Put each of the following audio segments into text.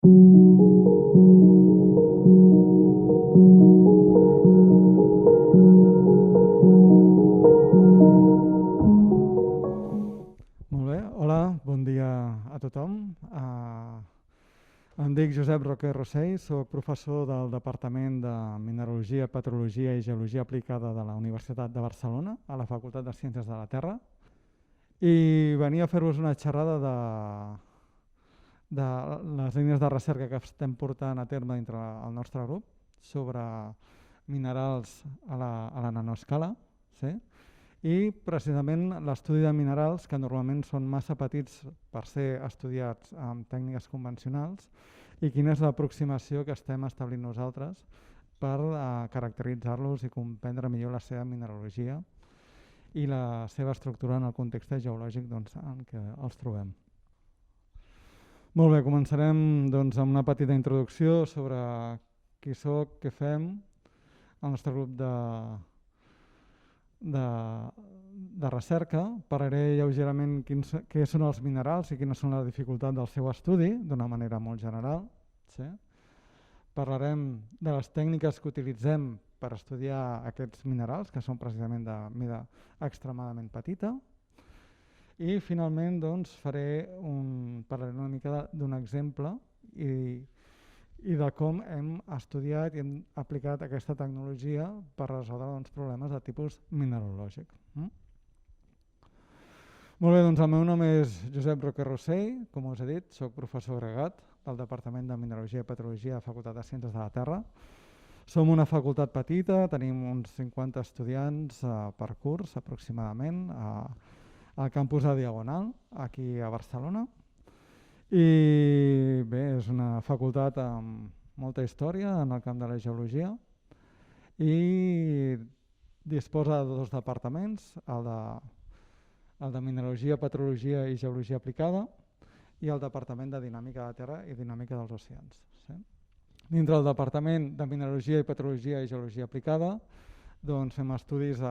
Molt bé, hola, bon dia a tothom. Em dic Josep Roquer Rossell, soc professor del Departament de Mineralogia, Petrologia i Geologia Aplicada de la Universitat de Barcelona, a la Facultat de Ciències de la Terra, i venia a fer-vos una xerrada de les línies de recerca que estem portant a terme dintre el nostre grup sobre minerals a la nanoescala, sí? I precisament l'estudi de minerals, que normalment són massa petits per ser estudiats amb tècniques convencionals, i quina és l'aproximació que estem establint nosaltres per caracteritzar-los i comprendre millor la seva mineralogia i la seva estructura en el context geològic en què els trobem. Molt bé, començarem amb una petita introducció sobre qui soc, què fem, el nostre grup de recerca. Parlaré lleugerament què són els minerals i quines són les dificultats del seu estudi, d'una manera molt general. Sí? Parlarem de les tècniques que utilitzem per estudiar aquests minerals, que són precisament de mida extremadament petita. I finalment parlaré una mica d'un exemple i de com hem estudiat i hem aplicat aquesta tecnologia per resoldre problemes de tipus mineralògic. Molt bé, el meu nom és Josep Roquer Rossell, com us he dit, soc professor agregat del Departament de Mineralogia i Petrologia de la Facultat de Ciències de la Terra. Som una facultat petita, tenim uns 50 estudiants per curs aproximadament al campus de Diagonal, aquí a Barcelona. I bé, és una facultat amb molta història en el camp de la geologia i disposa de dos departaments, el de Mineralogia, Petrologia i Geologia Aplicada i el Departament de Dinàmica de la Terra i Dinàmica dels Oceans. Sí? Dintre del Departament de Mineralogia i Petrologia i Geologia Aplicada fem estudis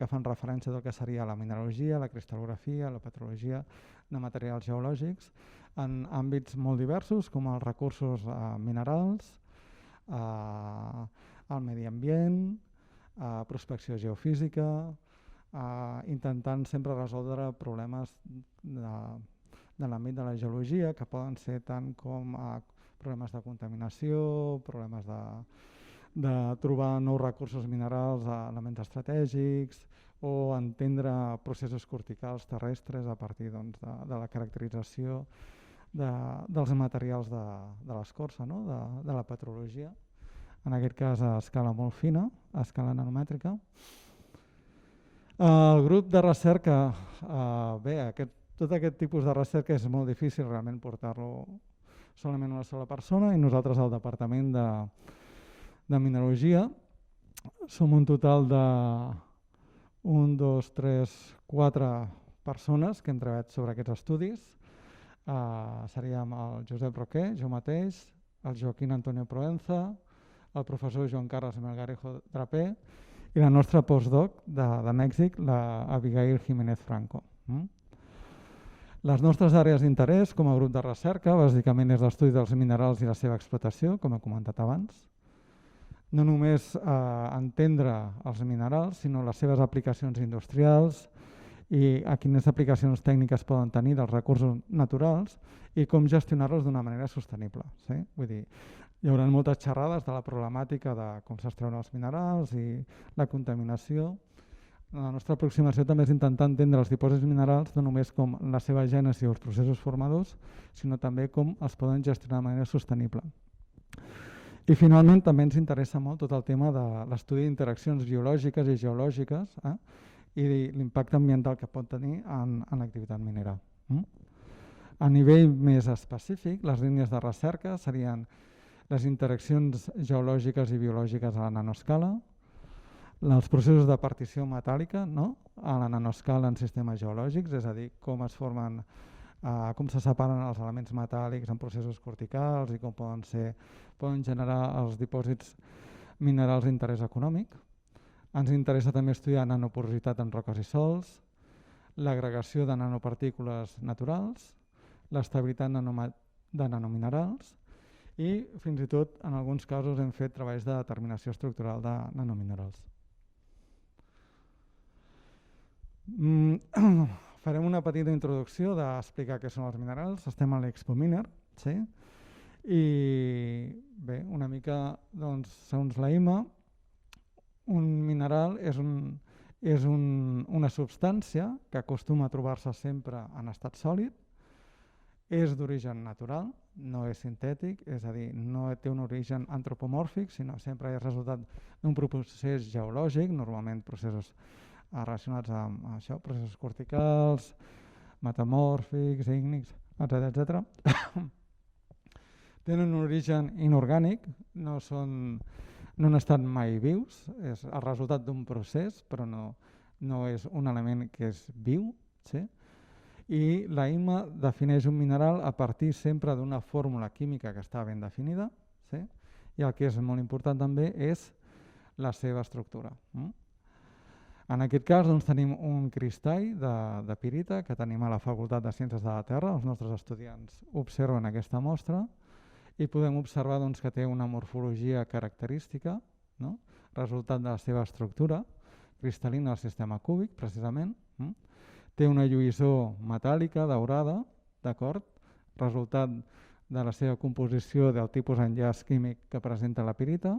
que fan referència al que seria la mineralogia, la cristal·lografia, la petrologia de materials geològics en àmbits molt diversos com els recursos minerals, el medi ambient, prospecció geofísica, intentant sempre resoldre problemes de l'àmbit de la geologia que poden ser tant com problemes de contaminació, problemes de trobar nous recursos minerals a elements estratègics o entendre processos corticals terrestres a partir de la caracterització dels materials de l'escorça, de la petrologia, en aquest cas a escala molt fina, a escala nanomètrica. El grup de recerca, tot aquest tipus de recerca és molt difícil realment portar-lo solament una sola persona i nosaltres al Departament de Mineralogia som un total de 1, 2, 3, 4 persones que hem treballat sobre aquests estudis. Seríem el Josep Roquer, jo mateix, el Joaquín Antonio Proenza, el professor Joan Carles Melgarejo Drapé i la nostra postdoc de Mèxic, la Abigail Jiménez Franco. Les nostres àrees d'interès com a grup de recerca bàsicament és l'estudi dels minerals i la seva explotació, com he comentat abans. No només entendre els minerals, sinó les seves aplicacions industrials i a quines aplicacions tècniques poden tenir dels recursos naturals i com gestionar-los d'una manera sostenible. Sí? Vull dir, hi haurà moltes xerrades de la problemàtica de com s'extreuen els minerals i la contaminació. La nostra aproximació també és intentar entendre els dipòsits minerals no només com la seva gènesi o els processos formadors, sinó també com els poden gestionar de manera sostenible. I finalment també ens interessa molt tot el tema de l'estudi d'interaccions biològiques i geològiques i l'impacte ambiental que pot tenir en l'activitat minera. A nivell més específic, les línies de recerca serien les interaccions geològiques i biològiques a la nanoescala, els processos de partició metàl·lica a la nanoescala en sistemes geològics, és a dir, com es formen, com se separen els elements metàl·lics en processos corticals i com poden generar els dipòsits minerals d'interès econòmic. Ens interessa també estudiar nanoporositat en roques i sòls, l'agregació de nanopartícules naturals, l'estabilitat de nanominerals i fins i tot en alguns casos hem fet treballs de determinació estructural de nanominerals. Farem una petita introducció d'explicar què són els minerals. Estem a l'Expo Miner, sí? I bé, una mica, doncs, segons la IMA, un mineral és una substància que acostuma a trobar-se sempre en estat sòlid, és d'origen natural, no és sintètic, és a dir, no té un origen antropomòrfic, sinó sempre és resultat d'un procés geològic, normalment processos relacionats amb això, processos corticals, metamòrfics, ígnics, etc. Tenen un origen inorgànic, no han estat mai vius, és el resultat d'un procés, però no és un element que és viu, sí? I la IMA defineix un mineral a partir sempre d'una fórmula química que està ben definida, sí? I el que és molt important també és la seva estructura. En aquest cas doncs, tenim un cristall de pirita que tenim a la Facultat de Ciències de la Terra. Els nostres estudiants observen aquesta mostra i podem observar doncs, que té una morfologia característica, no? Resultat de la seva estructura cristal·lina del sistema cúbic, precisament. Té una lluïssor metàl·lica daurada, d'acord? Resultat de la seva composició del tipus enllaç químic que presenta la pirita.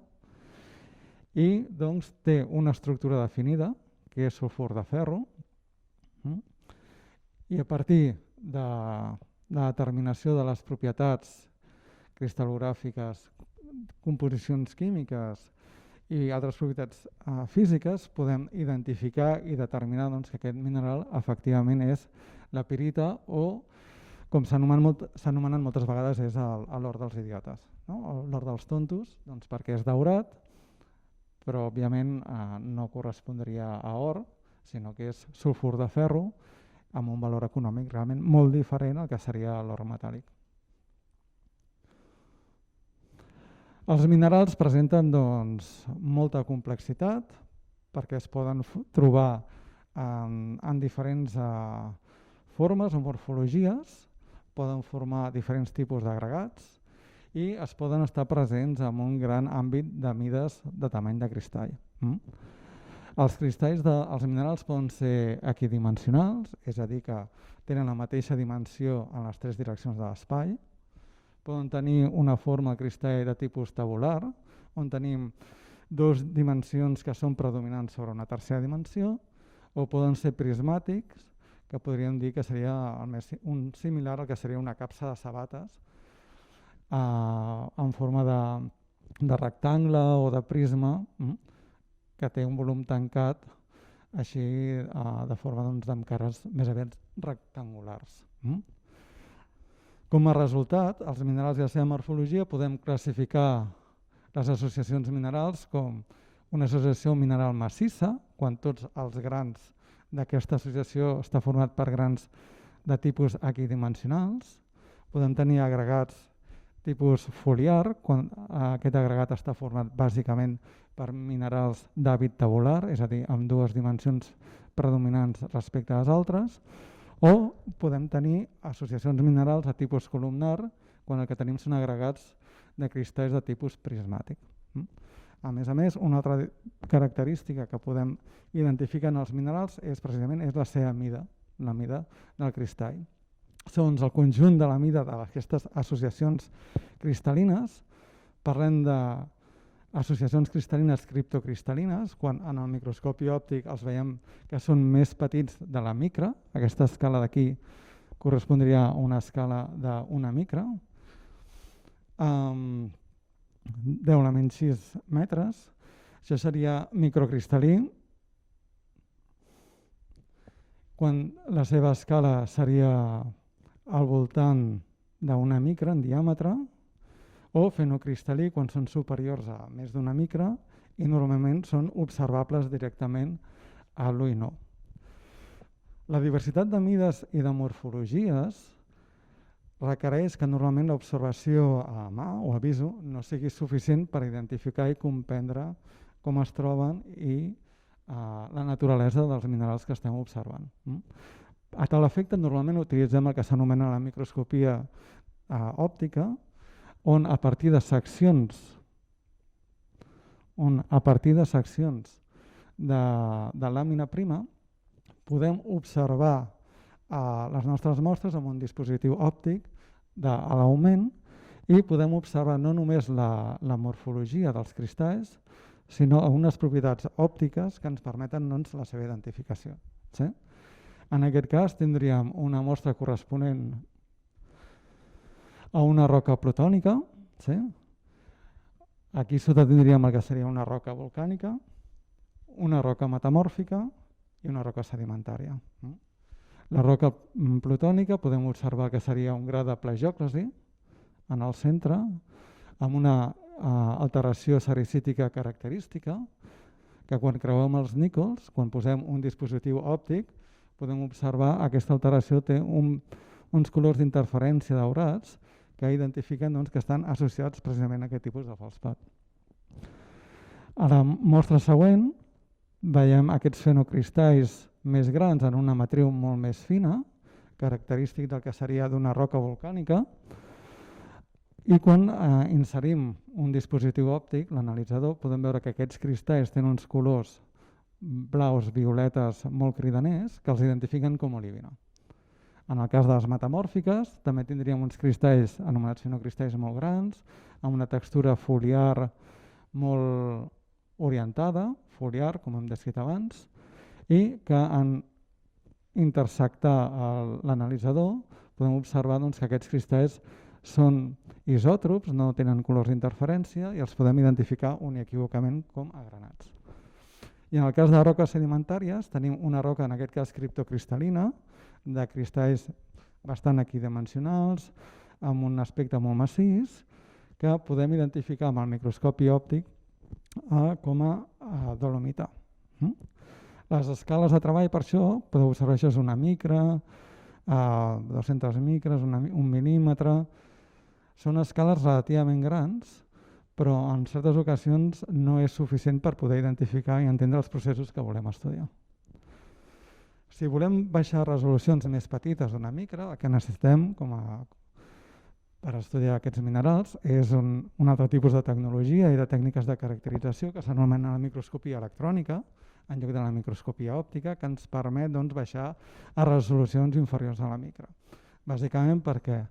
I doncs, té una estructura definida, que és sulfur de ferro. I a partir de la determinació de les propietats cristal·logràfiques, composicions químiques i altres propietats físiques, podem identificar i determinar doncs, que aquest mineral efectivament és la pirita o, com s'anomenen moltes vegades, és l'or dels idiotes, no? L'or dels tontos, doncs, perquè és daurat, però òbviament no correspondria a or, sinó que és sulfur de ferro amb un valor econòmic realment molt diferent al que seria l'or metàl·lic. Els minerals presenten doncs, molta complexitat perquè es poden trobar en diferents formes o morfologies, poden formar diferents tipus d'agregats i es poden estar presents en un gran àmbit de mides de tamany de cristall. Els cristalls dels minerals poden ser equidimensionals, és a dir, que tenen la mateixa dimensió en les tres direccions de l'espai. Poden tenir una forma de cristall de tipus tabular, on tenim dues dimensions que són predominants sobre una tercera dimensió, o poden ser prismàtics, que podríem dir que seria un similar al que seria una capsa de sabates en forma de rectangle o de prisma, que té un volum tancat així de forma amb cares més aviat rectangulars. Com a resultat, els minerals i la seva morfologia podem classificar les associacions minerals com una associació mineral massissa, quan tots els grans d'aquesta associació està format per grans de tipus equidimensionals. Podem tenir agregats tipus foliar, quan aquest agregat està format bàsicament per minerals d'hàbit tabular, és a dir, amb dues dimensions predominants respecte a les altres, o podem tenir associacions minerals de tipus columnar, quan el que tenim són agregats de cristalls de tipus prismàtic. A més, una altra característica que podem identificar en els minerals és precisament la seva mida, la mida del cristall. Segons el conjunt de la mida d'aquestes associacions cristal·lines, parlem d'associacions cristal·lines criptocristal·lines, quan en el microscopi òptic els veiem que són més petits de la micra. Aquesta escala d'aquí correspondria a una escala d'una micra. 10⁻⁶ metres, això seria microcristal·lí, quan la seva escala seria al voltant d'una micra en diàmetre, o fenocristal·lí quan són superiors a més d'una micra i normalment són observables directament a l'ull nu. La diversitat de mides i de morfologies requereix que normalment l'observació a mà o a visu no sigui suficient per identificar i comprendre com es troben i la naturalesa dels minerals que estem observant. A tal efecte, normalment utilitzem el que s'anomena la microscopia òptica on a partir de seccions de làmina prima podem observar les nostres mostres amb un dispositiu òptic a l'augment i podem observar no només la morfologia dels cristalls, sinó unes propietats òptiques que ens permeten la seva identificació. Sí? En aquest cas tindríem una mostra corresponent a una roca plutònica. Sí? Aquí sota tindríem el que seria una roca volcànica, una roca metamòrfica i una roca sedimentària. La roca plutònica podem observar que seria un gra de plagiòclasi en el centre, amb una alteració sericítica característica, que quan creuem els níquels, quan posem un dispositiu òptic, podem observar que aquesta alteració té uns colors d'interferència daurats que identifiquen que estan associats precisament a aquest tipus de feldspat. A la mostra següent veiem aquests fenocristalls més grans en una matriu molt més fina, característic del que seria d'una roca volcànica, i quan inserim un dispositiu òptic, l'analitzador, podem veure que aquests cristalls tenen uns colors blaus, violetes molt cridaners que els identifiquen com olivina. En el cas de les metamòrfiques també tindríem uns cristalls anomenats fenocristalls molt grans, amb una textura foliar molt orientada, foliar, com hem descrit abans, i que en intersectar l'analitzador podem observar que aquests cristalls són isòtrops, no tenen colors d'interferència i els podem identificar unequívocament com a granats. I en el cas de roques sedimentàries tenim una roca, en aquest cas criptocristal·lina, de cristalls bastant equidimensionals, amb un aspecte molt massís, que podem identificar amb el microscopi òptic com a dolomita. Les escales de treball per això podeu observar, això és una micra, 200 micres, 1 mil·límetre. Són escales relativament grans, però en certes ocasions no és suficient per poder identificar i entendre els processos que volem estudiar. Si volem baixar resolucions més petites d'una micra, el que necessitem per estudiar aquests minerals és un altre tipus de tecnologia i de tècniques de caracterització que s'anomena la microscopia electrònica, en lloc de la microscopia òptica, que ens permet baixar a resolucions inferiors a la micra. Bàsicament perquè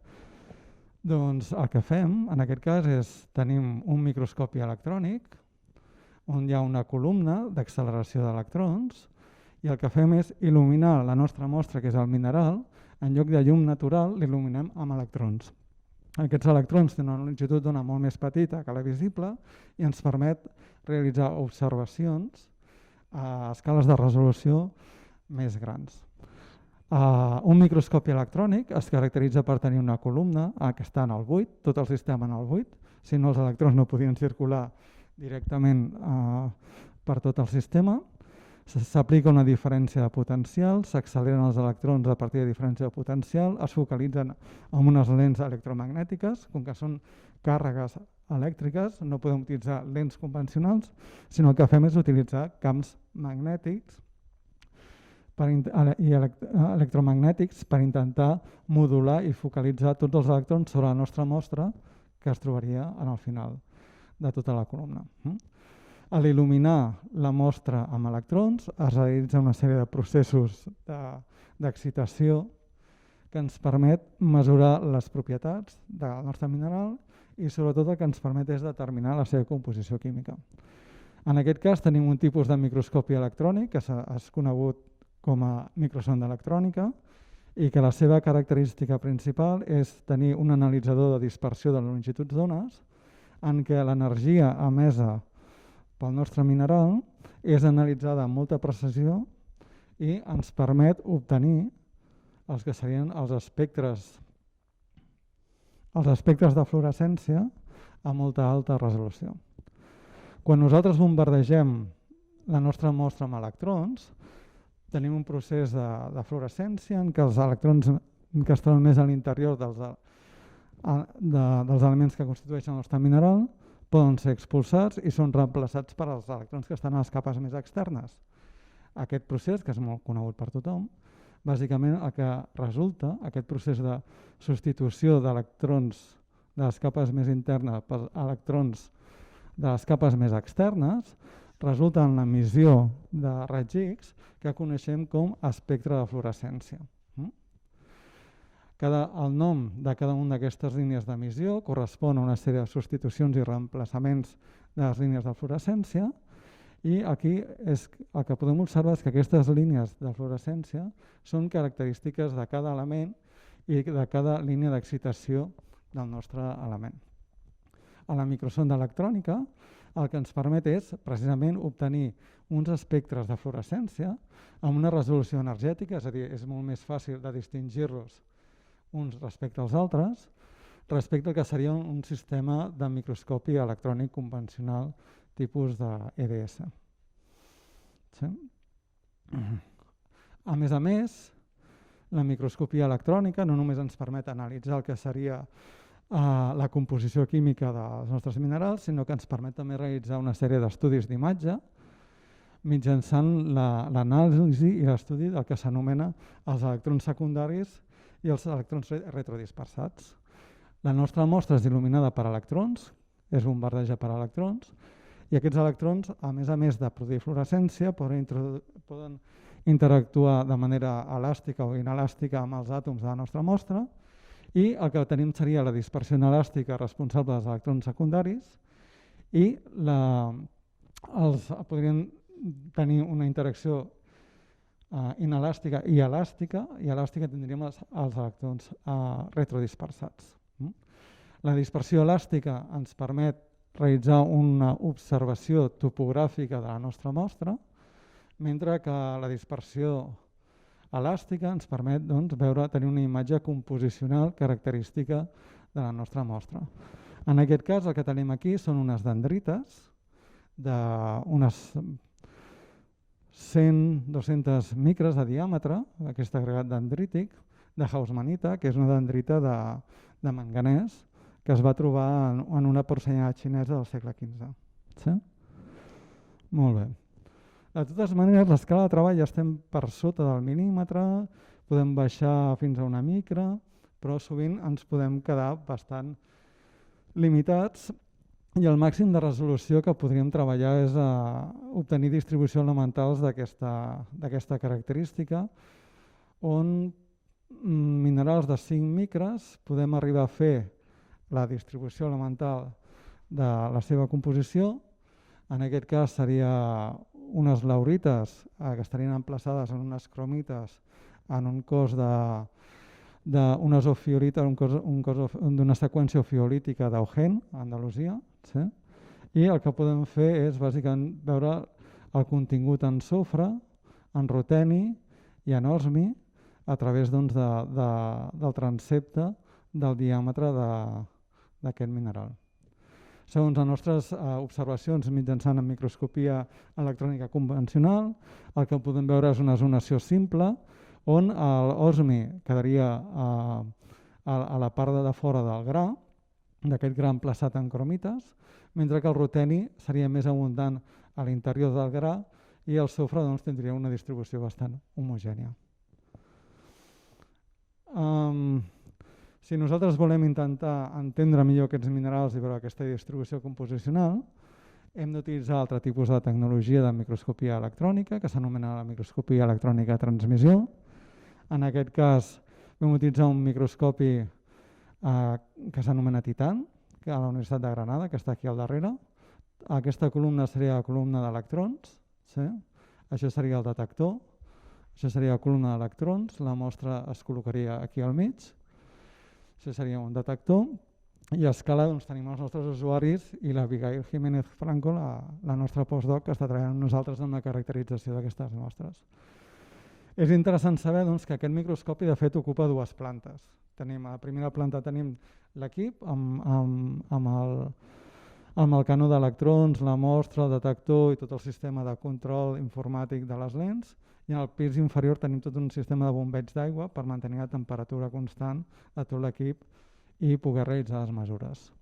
el que fem en aquest cas és tenim un microscopi electrònic on hi ha una columna d'acceleració d'electrons i el que fem és il·luminar la nostra mostra, que és el mineral, en lloc de llum natural l'il·luminem amb electrons. Aquests electrons tenen una longitud d'ona molt més petita que la visible i ens permet realitzar observacions a escales de resolució més grans. Un microscopi electrònic es caracteritza per tenir una columna que està en el buit, tot el sistema en el buit, si no els electrons no podien circular directament per tot el sistema. S'aplica una diferència de potencial, s'acceleren els electrons a partir de diferència de potencial, es focalitzen amb unes lents electromagnètiques, com que són càrregues elèctriques, no podem utilitzar lents convencionals, sinó el que fem és utilitzar camps magnètics i electromagnètics per intentar modular i focalitzar tots els electrons sobre la nostra mostra que es trobaria al final de tota la columna. A l'il·luminar la mostra amb electrons es realitza una sèrie de processos d'excitació que ens permet mesurar les propietats del nostre mineral i sobretot el que ens permet és determinar la seva composició química. En aquest cas tenim un tipus de microscopi electrònic que és conegut com a microsonda electrònica i que la seva característica principal és tenir un analitzador de dispersió de longituds d'ones en què l'energia emesa pel nostre mineral és analitzada amb molta precisió i ens permet obtenir els que serien els espectres de fluorescència a molta alta resolució. Quan nosaltres bombardegem la nostra mostra amb electrons, tenim un procés de fluorescència en què els electrons que es troben més a l'interior dels elements que constitueixen el nostre mineral poden ser expulsats i són reemplaçats per als electrons que estan a les capes més externes. Aquest procés, que és molt conegut per tothom, Bàsicament el que resulta, aquest procés de substitució d'electrons de les capes més internes per electrons de les capes més externes, resulta en l'emissió de raigs X que coneixem com espectre de fluorescència. El nom de cada una d'aquestes línies d'emissió correspon a una sèrie de substitucions i reemplaçaments de les línies de fluorescència i aquí el que podem observar és que aquestes línies de fluorescència són característiques de cada element i de cada línia d'excitació del nostre element. A la microsonda electrònica el que ens permet és precisament obtenir uns espectres de fluorescència amb una resolució energètica, és a dir, és molt més fàcil de distingir-los uns respecte als altres, respecte al que seria un sistema de microscopi electrònic convencional tipus d'EDS. Sí? A més, la microscopia electrònica no només ens permet analitzar el que seria la composició química dels nostres minerals, sinó que ens permet també realitzar una sèrie d'estudis d'imatge mitjançant l'anàlisi i l'estudi del que s'anomena els electrons secundaris i els electrons retrodispersats. La nostra mostra és il·luminada per electrons, és bombardeja per electrons, i aquests electrons, a més de produir fluorescència, poden interactuar de manera elàstica o inelàstica amb els àtoms de la nostra mostra, i el que tenim seria la dispersió inelàstica responsable dels electrons secundaris i podrien tenir una interacció inelàstica i elàstica, i elàstica tindríem els electrons retrodispersats. La dispersió elàstica ens permet realitzar una observació topogràfica de la nostra mostra, mentre que la dispersió elàstica ens permet tenir una imatge composicional característica de la nostra mostra. En aquest cas el que tenim aquí són unes dendrites d'unes 100-200 micres de diàmetre, aquest agregat dendrític de hausmanita, que és una dendrita de manganès que es va trobar en una porcellana xinesa del segle XV. Sí? Molt bé. De totes maneres, l'escala de treball ja estem per sota del mil·límetre, podem baixar fins a una micra, però sovint ens podem quedar bastant limitats i el màxim de resolució que podríem treballar és obtenir distribucions elementals d'aquesta característica, on minerals de 5 micres podem arribar a fer la distribució elemental de la seva composició. En aquest cas seria unes laurites que estarien emplaçades en unes cromites en un cos d'unes ofiolites, d'una seqüència ofiolítica d'Augen, a Andalusia. Sí? I el que podem fer és bàsicament veure el contingut en sofre, en ruteni i en osmi a través del transepte del diàmetre d'aquest mineral. Segons les nostres observacions mitjançant en microscopia electrònica convencional, el que podem veure és una zonació simple on l'osmi quedaria a la part de fora del gra, d'aquest gra emplaçat en cromites, mentre que el ruteni seria més abundant a l'interior del gra i el sofre tindria una distribució bastant homogènia. Si nosaltres volem intentar entendre millor aquests minerals i veure aquesta distribució composicional, hem d'utilitzar altre tipus de tecnologia de microscopia electrònica, que s'anomena la microscopia electrònica de transmissió. En aquest cas vam utilitzar un microscopi que s'anomena Titan, que a la Universitat de Granada, que està aquí al darrere. Aquesta columna seria la columna d'electrons, sí? Això seria el detector, això seria la columna d'electrons, la mostra es col·locaria aquí al mig. Això seria un detector i a escala tenim els nostres usuaris i la Abigail Jiménez Franco, la nostra postdoc, que està treballant amb nosaltres en la caracterització d'aquestes mostres. És interessant saber que aquest microscopi de fet ocupa dues plantes. A la primera planta tenim l'equip amb el canó d'electrons, la mostra, el detector i tot el sistema de control informàtic de les lents. I al pis inferior tenim tot un sistema de bombeig d'aigua per mantenir la temperatura constant de tot l'equip i poder realitzar les mesures.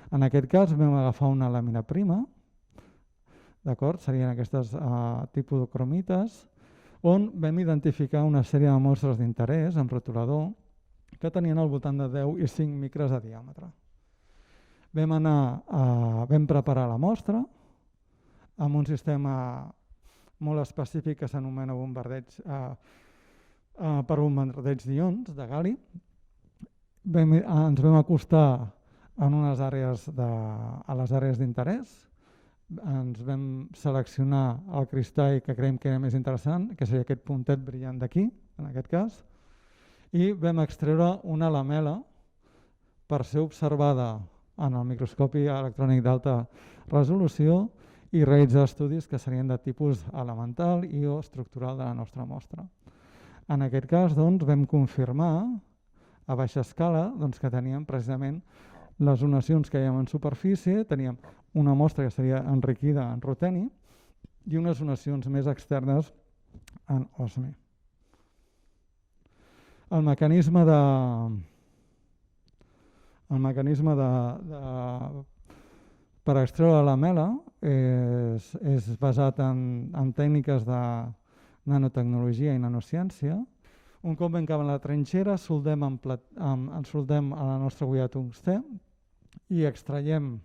En aquest cas vam agafar una làmina prima, serien aquestes tipus de cromites, on vam identificar una sèrie de mostres d'interès en rotulador que tenien al voltant de 10 i 5 micres de diàmetre. Vam preparar la mostra amb un sistema molt específic que s'anomena bombardeig per bombardeig d'ions de gal·li. Ens vam acostar a les àrees d'interès, ens vam seleccionar el cristall que creiem que era més interessant, que seria aquest puntet brillant d'aquí, en aquest cas, i vam extreure una lamel·la per ser observada en el microscopi electrònic d'alta resolució i realitzar estudis que serien de tipus elemental i o estructural de la nostra mostra. En aquest cas, doncs, vam confirmar a baixa escala que teníem precisament les zonacions que hi ha en superfície, teníem una mostra que seria enriquida en ruteni i unes zonacions més externes en osmi. El mecanisme per extreure la lamel·la és basat en tècniques de nanotecnologia i nanociència. Un cop vam acabar la trinxera, soldem a la nostra agulla de tungstè i extraiem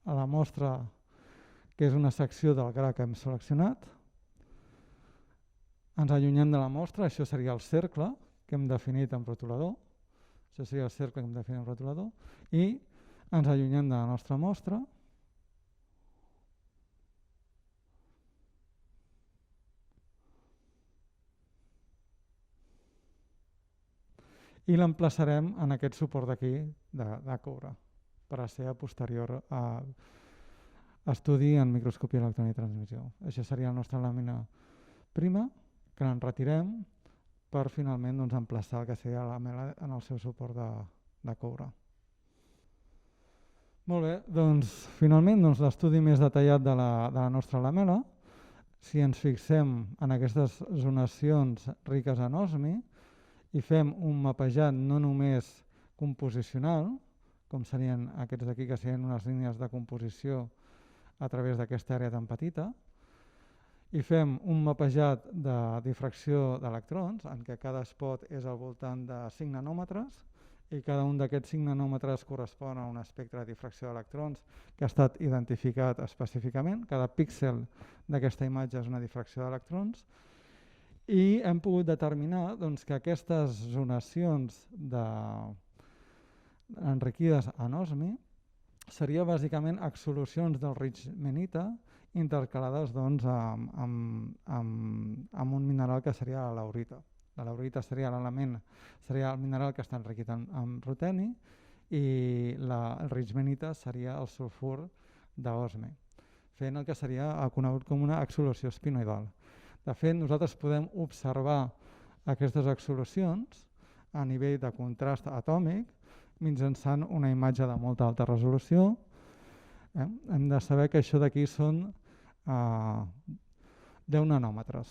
a la mostra, que és una secció del gra que hem seleccionat. Ens allunyem de la mostra, això seria el cercle que hem definit amb rotulador. Això seria el cercle que hem definit amb rotulador. I ens allunyem de la nostra mostra. I l'emplaçarem en aquest suport d'aquí de coure per a ser a posterior estudi en microscopia electrònica i transmissió. Això seria la nostra làmina prima, que l'en retirem per finalment emplaçar el que seria la lamel·la en el seu suport de coure. Molt bé, doncs finalment l'estudi més detallat de la nostra lamel·la, si ens fixem en aquestes zonacions riques en osmi i fem un mapejat no només composicional, com serien aquests d'aquí, que serien unes línies de composició a través d'aquesta àrea tan petita, i fem un mapejat de difracció d'electrons, en què cada spot és al voltant de 5 nanòmetres, i cada un d'aquests 5 nanòmetres correspon a un espectre de difracció d'electrons que ha estat identificat específicament. Cada píxel d'aquesta imatge és una difracció d'electrons, i hem pogut determinar que aquestes zonacions enriquides en osmi seria bàsicament exsolucions del Richmanita intercalades amb un mineral que seria la laurita. La laurita seria el mineral que està enriquit en ruteni i el Richmanita seria el sulfur d'osmi, fent el que seria conegut com una exsolució espinoidal. De fet, nosaltres podem observar aquestes exsolucions a nivell de contrast atòmic mitjançant una imatge de molta alta resolució. Hem de saber que això d'aquí són 10 nanòmetres.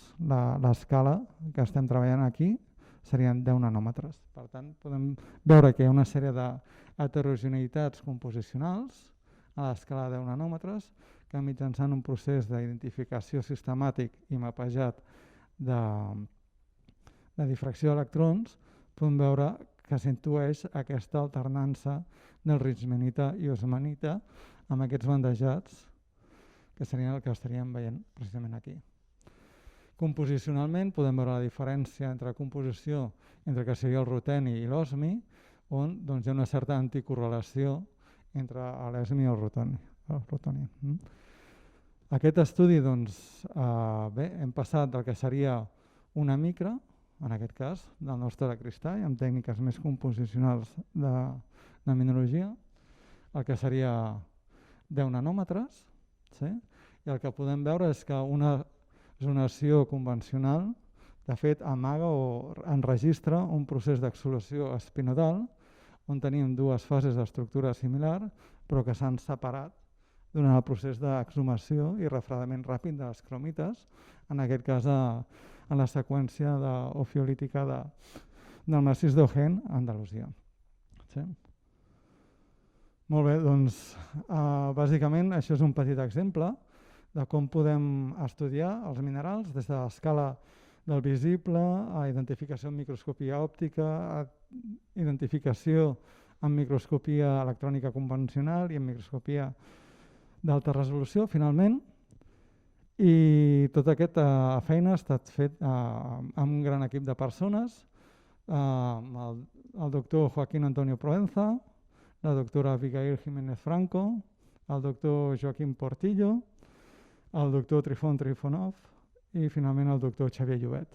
L'escala que estem treballant aquí serien 10 nanòmetres. Per tant, podem veure que hi ha una sèrie d'heterogeneïtats composicionals a l'escala de 10 nanòmetres que mitjançant un procés d'identificació sistemàtic i mapejat de difracció d'electrons podem veure que s'intueix aquesta alternança del Richmanita i osmanita amb aquests bandejats que serien el que estaríem veient precisament aquí. Composicionalment podem veure la diferència entre composició entre el que seria el ruteni i l'osmi, on hi ha una certa anticorrelació entre l'esmi i el ruteni. Aquest estudi, hem passat del que seria una micra, en aquest cas, del nostre de cristall, amb tècniques més composicionals de mineralogia, el que seria 10 nanòmetres, i el que podem veure és que una zonació convencional, de fet, amaga o enregistra un procés d'exsolució espinodal, on tenim dues fases d'estructura similar, però que s'han separat durant el procés d'exhumació i refredament ràpid de les cromites, en aquest cas en la seqüència ofiolítica del massís d'Ogen a Andalusia. Molt bé, doncs bàsicament això és un petit exemple de com podem estudiar els minerals des de l'escala del visible, a identificació en microscopia òptica, a identificació en microscopia electrònica convencional i en microscopia d'alta resolució, finalment. I tota aquesta feina ha estat fet amb un gran equip de persones, el doctor Joaquín Antonio Proenza, la doctora Abigail Jiménez Franco, el doctor Joaquín Portillo, el doctor Trifon Trifonov i finalment el doctor Xavier Llobet.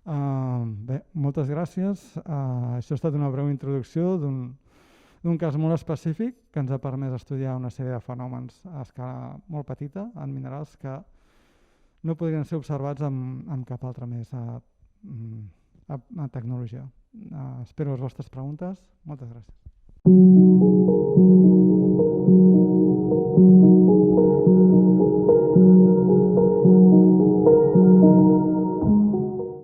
Bé, moltes gràcies. Això ha estat una breu introducció d'un cas molt específic que ens ha permès estudiar una sèrie de fenòmens a escala molt petita en minerals que no podrien ser observats amb cap altra més tecnologia. Espero les vostres preguntes. Moltes gràcies.